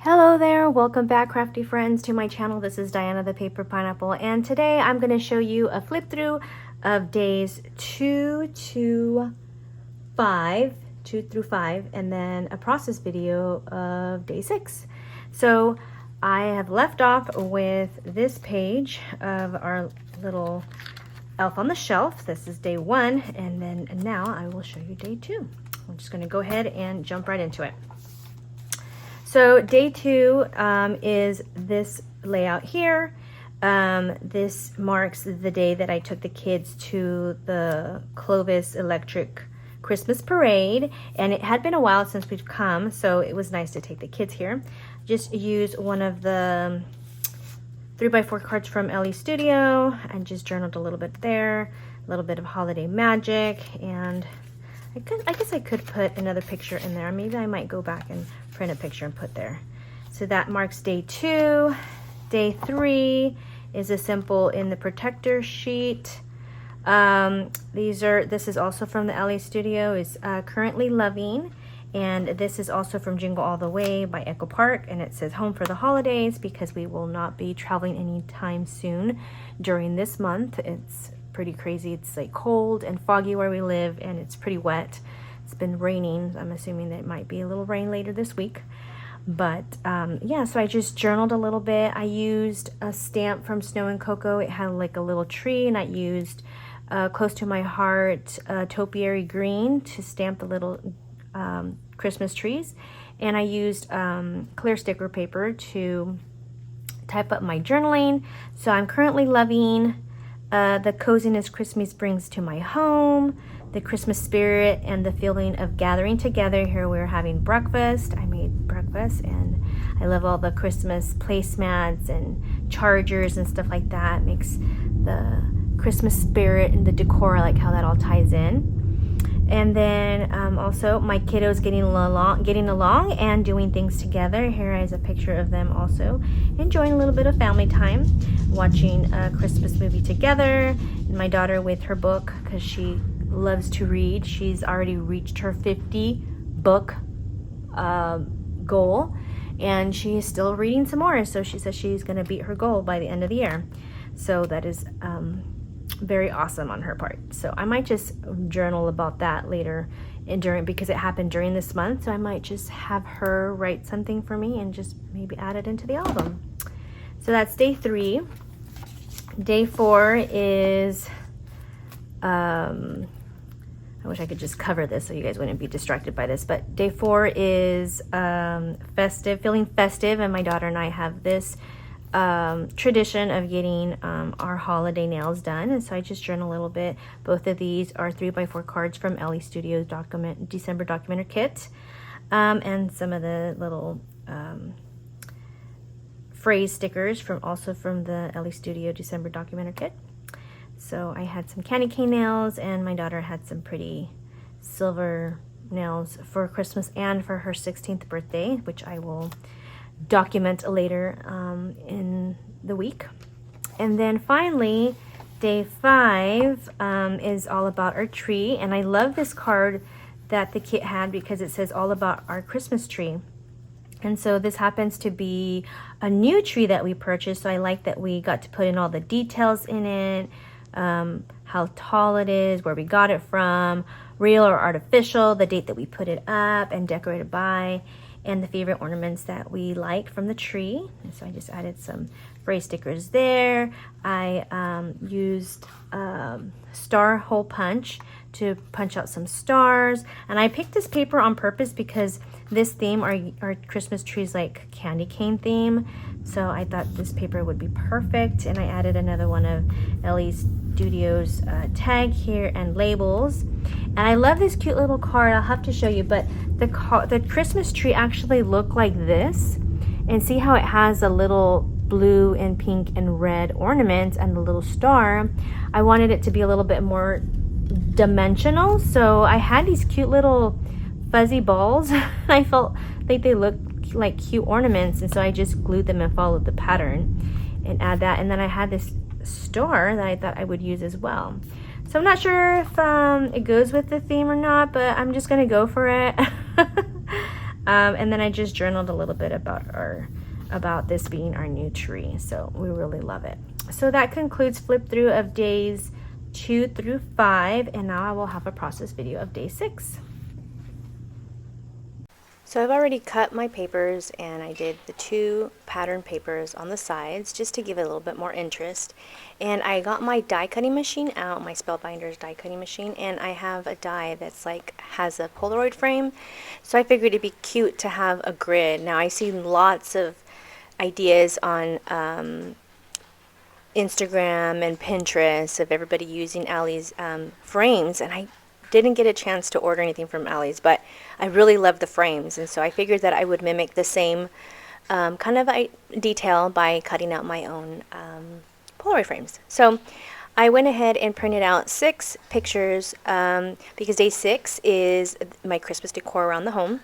Hello there, welcome back crafty friends to my channel. This is Diana the Paper Pineapple, and today I'm going to show you a flip through of days 2 through 5, and then a process video of day 6. So I have left off with this page of our little elf on the shelf. This is day 1, and then now I will show you day 2. I'm just going to go ahead and jump right into it. So day 2 is this layout here. This marks the day that I took the kids to the Clovis Electric Christmas Parade, and it had been a while since we've come, so it was nice to take the kids here. Just use one of the 3x4 cards from Elle Studio and just journaled a little bit there, a little bit of holiday magic, and I guess I could put another picture in there. Maybe I might go back and print a picture and put there. So that marks day 2. Day 3 is a simple in the protector sheet. This is also from the Elle Studio. Is Currently Loving, and this is also from Jingle All the Way by Echo Park, and it says home for the holidays because we will not be traveling anytime soon during this month. It's pretty crazy. It's like cold and foggy where we live, and it's pretty wet. It's been raining. I'm assuming that it might be a little rain later this week. But yeah, so I just journaled a little bit. I used a stamp from Snow and Cocoa. It had like a little tree, and I used Close to My Heart topiary green to stamp the little Christmas trees. And I used clear sticker paper to type up my journaling. So I'm currently loving the coziness Christmas brings to my home, the Christmas spirit, and the feeling of gathering together. Here we're having breakfast. I made breakfast, and I love all the Christmas placemats and chargers and stuff like that. It makes the Christmas spirit and the decor, I like how that all ties in. And then also my kiddos getting along and doing things together. Here is a picture of them also enjoying a little bit of family time, watching a Christmas movie together. And my daughter with her book because she loves to read. She's already reached her 50 book goal, and she is still reading some more. So she says she's going to beat her goal by the end of the year. So that is very awesome on her part. So I might just journal about that later because it happened during this month. So I might just have her write something for me and just maybe add it into the album. So that's day 3. Day 4 is I wish I could just cover this so you guys wouldn't be distracted by this, but day 4 is festive, feeling festive, and my daughter and I have this tradition of getting our holiday nails done, and so I just journal a little bit. Both of these are 3x4 cards from Elle Studio's December Documenter Kit, and some of the little phrase stickers from the Elle Studio December Documenter Kit. So I had some candy cane nails, and my daughter had some pretty silver nails for Christmas and for her 16th birthday, which I will document later in the week. And then finally, day 5 is all about our tree, and I love this card that the kit had because it says all about our Christmas tree. And so this happens to be a new tree that we purchased, so I like that we got to put in all the details in it, how tall it is, where we got it from, real or artificial, the date that we put it up and decorated by, and the favorite ornaments that we like from the tree. And so I just added some phrase stickers there. I used star hole punch to punch out some stars, and I picked this paper on purpose because this theme, our Christmas tree, is like candy cane theme, so I thought this paper would be perfect. And I added another one of Elle Studio's tag here and labels. And I love this cute little card. I'll have to show you, but the Christmas tree actually looked like this, and see how it has a little blue and pink and red ornament and the little star. I wanted it to be a little bit more dimensional, so I had these cute little fuzzy balls. I felt like they looked like cute ornaments, and so I just glued them and followed the pattern and add that. And then I had this star that I thought I would use as well. So I'm not sure if it goes with the theme or not, but I'm just gonna go for it. And then I just journaled a little bit about this being our new tree. So we really love it. So that concludes flip through of days 2 through 5, and now I will have a process video of day 6. So I've already cut my papers, and I did the 2 pattern papers on the sides just to give it a little bit more interest. And I got my die cutting machine out, my Spellbinders die cutting machine, and I have a die that's like has a Polaroid frame. So I figured it'd be cute to have a grid. Now I see lots of ideas on Instagram and Pinterest of everybody using Allie's frames, and I didn't get a chance to order anything from Allie's, but I really love the frames, and so I figured that I would mimic the same kind of detail by cutting out my own Polaroid frames. So I went ahead and printed out 6 pictures because day 6 is my Christmas decor around the home,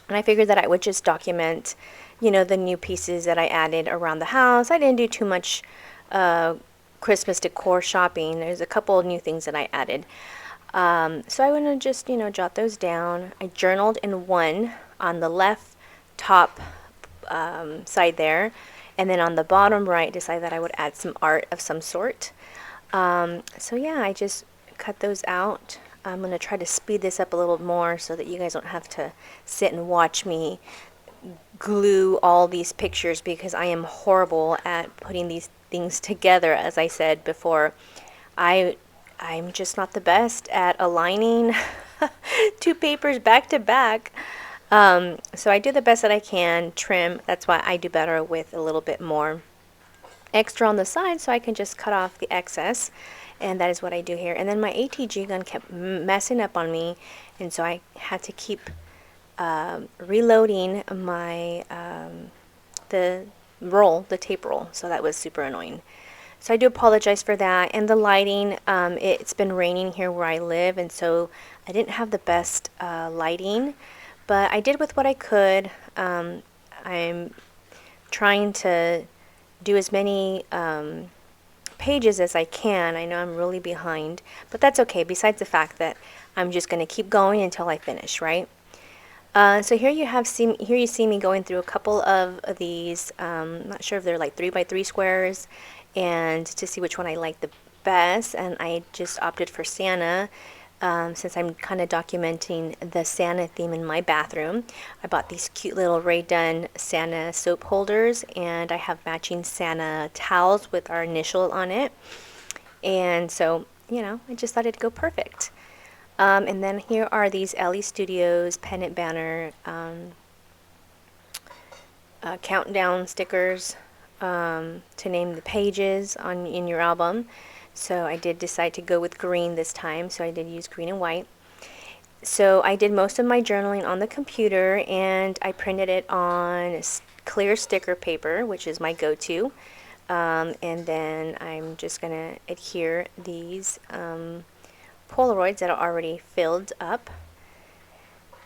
and I figured that I would just document, you know, the new pieces that I added around the house. I didn't do too much Christmas decor shopping. There's a couple of new things that I added. So I want to just, you know, jot those down. I journaled in one on the left top side there, and then on the bottom right decided that I would add some art of some sort. So yeah, I just cut those out. I'm going to try to speed this up a little more so that you guys don't have to sit and watch me glue all these pictures, because I am horrible at putting these things together. As I said before, I'm just not the best at aligning 2 papers back to back. So I do the best that I can, trim. That's why I do better with a little bit more extra on the side, so I can just cut off the excess, and that is what I do here. And then my ATG gun kept messing up on me, and so I had to keep reloading my the tape roll, so that was super annoying. So I do apologize for that. And the lighting, it's been raining here where I live, and so I didn't have the best lighting, but I did with what I could. I'm trying to do as many pages as I can. I know I'm really behind, but that's okay, besides the fact that I'm just going to keep going until I finish, right? So here you see me going through a couple of these, not sure if they're like 3x3 squares, and to see which one I like the best. And I just opted for Santa, since I'm kind of documenting the Santa theme in my bathroom. I bought these cute little Rae Dunn Santa soap holders, and I have matching Santa towels with our initial on it. And so, you know, I just thought it'd go perfect. And then here are these Elle Studios pennant banner countdown stickers to name the pages in your album. So I did decide to go with green this time, so I did use green and white. So I did most of my journaling on the computer, and I printed it on clear sticker paper, which is my go-to. And then I'm just going to adhere these Polaroids that are already filled up,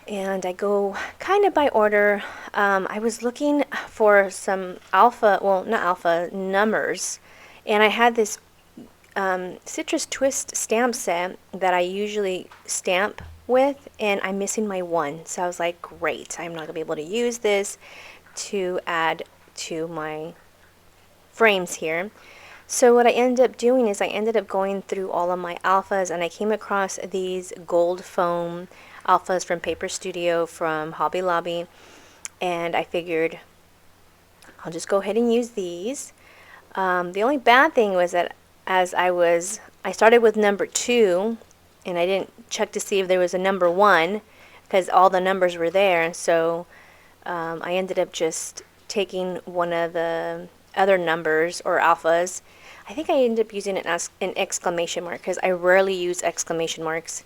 and I go kind of by order. I was looking for some numbers, and I had this citrus twist stamp set that I usually stamp with, and I'm missing my 1, so I was like, great, I'm not gonna be able to use this to add to my frames here. So what I ended up doing is I ended up going through all of my alphas, and I came across these gold foam alphas from Paper Studio from Hobby Lobby, and I figured I'll just go ahead and use these. The only bad thing was that as I started with number 2, and I didn't check to see if there was a number 1 because all the numbers were there. So I ended up just taking one of the other numbers or alphas. I think I ended up using an exclamation mark because I rarely use exclamation marks.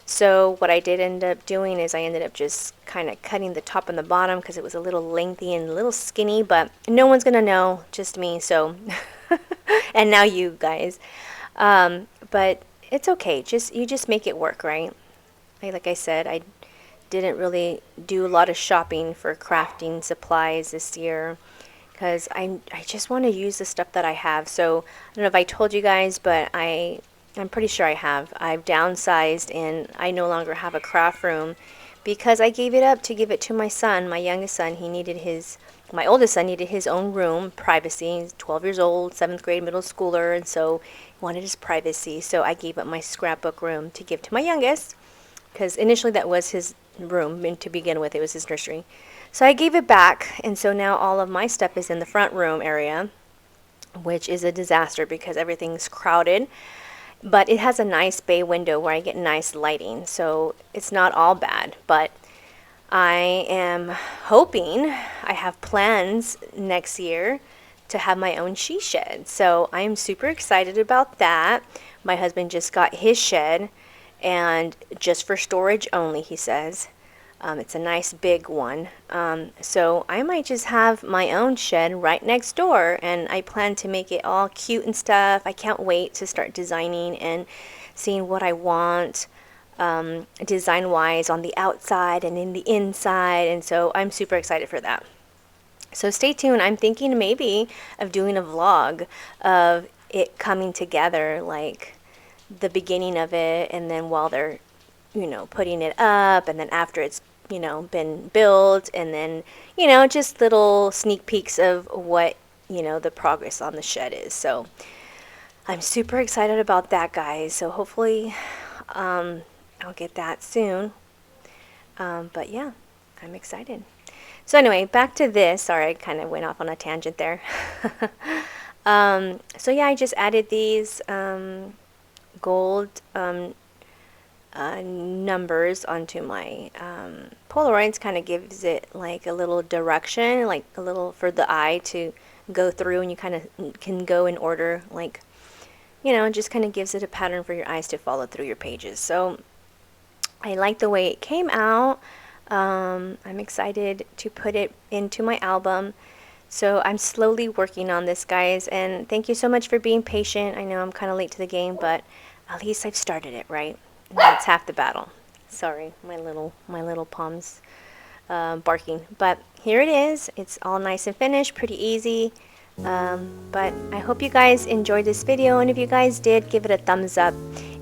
So what I did end up doing is I ended up just kind of cutting the top and the bottom because it was a little lengthy and a little skinny, but no one's gonna know, just me. So and now you guys, but it's okay. You just make it work, right? Like I said, I didn't really do a lot of shopping for crafting supplies this year, because I just want to use the stuff that I have. So I don't know if I told you guys, but I'm pretty sure I have. I've downsized, and I no longer have a craft room because I gave it up to give it to my son, my youngest son. My oldest son needed his own room, privacy. He's 12 years old, 7th grade middle schooler, and so he wanted his privacy. So I gave up my scrapbook room to give to my youngest, because initially that was his room, and to begin with, it was his nursery. So I gave it back, and so now all of my stuff is in the front room area, which is a disaster because everything's crowded. But it has a nice bay window where I get nice lighting, so it's not all bad. But I am hoping, I have plans next year to have my own she shed. So I am super excited about that. My husband just got his shed, and just for storage only, he says. It's a nice big one. So I might just have my own shed right next door, and I plan to make it all cute and stuff. I can't wait to start designing and seeing what I want. Design wise on the outside and in the inside, and so I'm super excited for that. So stay tuned. I'm thinking maybe of doing a vlog of it coming together, like the beginning of it, and then while they're putting it up, and then after it's been built, and then just little sneak peeks of what the progress on the shed is. So I'm super excited about that, guys. So hopefully I'll get that soon. But yeah, I'm excited. So anyway, back to this. Sorry, I kind of went off on a tangent there. So yeah, I just added these gold numbers onto my Polaroids. Kind of gives it like a little direction, like a little for the eye to go through, and you kind of can go in order, like just kind of gives it a pattern for your eyes to follow through your pages. So I like the way it came out. I'm excited to put it into my album. So I'm slowly working on this, guys, and thank you so much for being patient. I know I'm kind of late to the game, but at least I've started it, right? And that's half the battle. Sorry, my little palms barking. But here it is. It's all nice and finished, pretty easy. But I hope you guys enjoyed this video, and if you guys did, give it a thumbs up,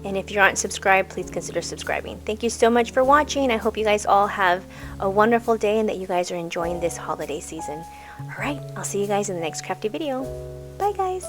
and if you aren't subscribed, please consider subscribing. Thank you so much for watching. I hope you guys all have a wonderful day and that you guys are enjoying this holiday season. Alright, I'll see you guys in the next crafty video. Bye, guys.